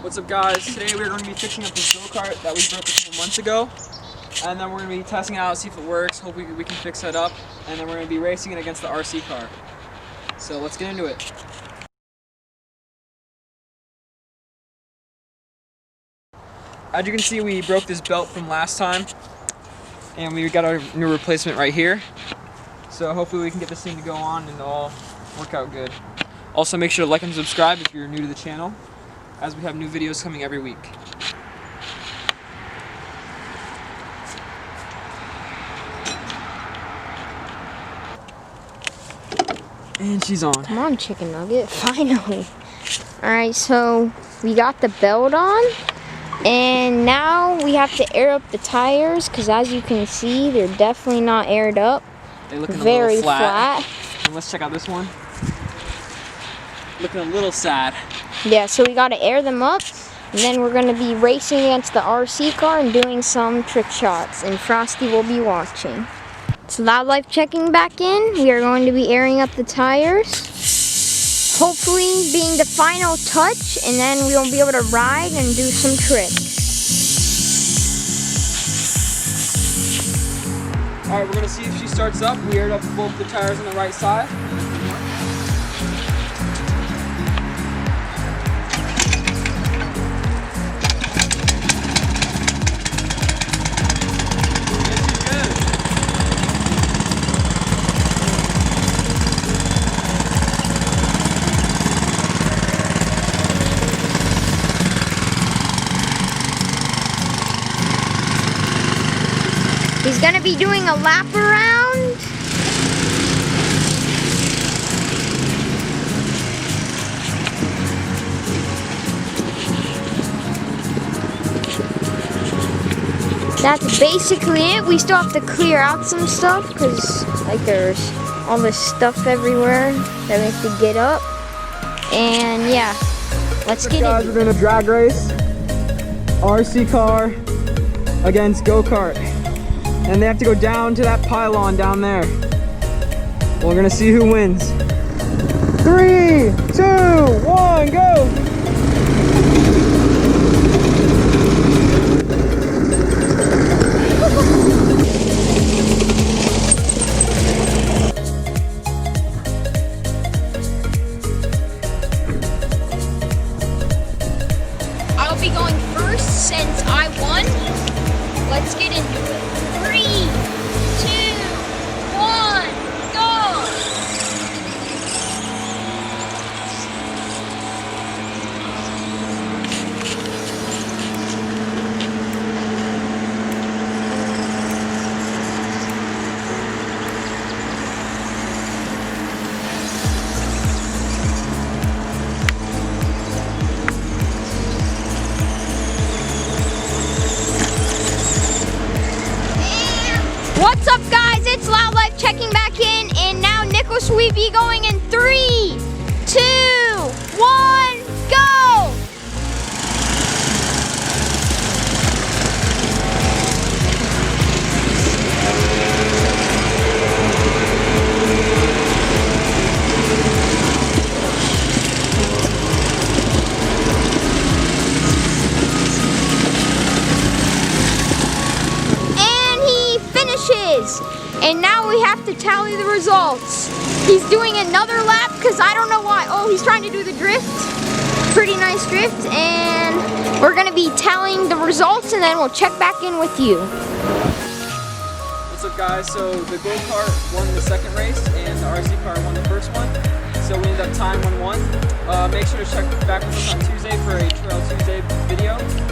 What's up, guys? Today we're going to be fixing up this go-kart that we broke a couple months ago, and then we're going to be testing it out, see if it works. Hopefully we can fix it up, and then we're going to be racing it against the RC car. So let's get into it. As you can see, we broke this belt from last time, and we got our new replacement right here. So hopefully we can get this thing to go on and it'll all work out good. Also, make sure to like and subscribe if you're new to the channel, as we have new videos coming every week. And she's on. Come on, chicken nugget, finally. Alright, so we got the belt on, and now we have to air up the tires, because as you can see, they're definitely not aired up. They're looking very a little flat. flat. And let's check out this one. Looking a little sad. Yeah, so we got to air them up, and then we're going to be racing against the RC car and doing some trick shots, and Frosty will be watching. So Loud Life checking back in. We are going to be airing up the tires, hopefully being the final touch, and then we'll be able to ride and do some tricks. Alright, we're going to see if she starts up. We aired up both the tires on the right side. He's gonna be doing a lap around. That's basically it. We still have to clear out some stuff because like there's all this stuff everywhere that we have to get up. And yeah, let's get Guys, it. we're doing a drag race. RC car against go-kart. And they have to go down to that pylon down there. We're gonna see who wins. 3, 2, 1, go! I'll be going first since I won. Let's get into it. 3, 2, 1, go! What's up, guys? It's Loud Life checking back in, and now Nicholas will be going in 3, 2, 1, go! And now we have to tally the results. He's doing another lap because I don't know why. Oh, he's trying to do the drift. Pretty nice drift. And we're going to be tallying the results, and then we'll check back in with you. What's up, guys? So the go-kart won the second race and the RC car won the first one. So we ended up tying 1-1. Make sure to check back with us on Tuesday for a Trail Tuesday video.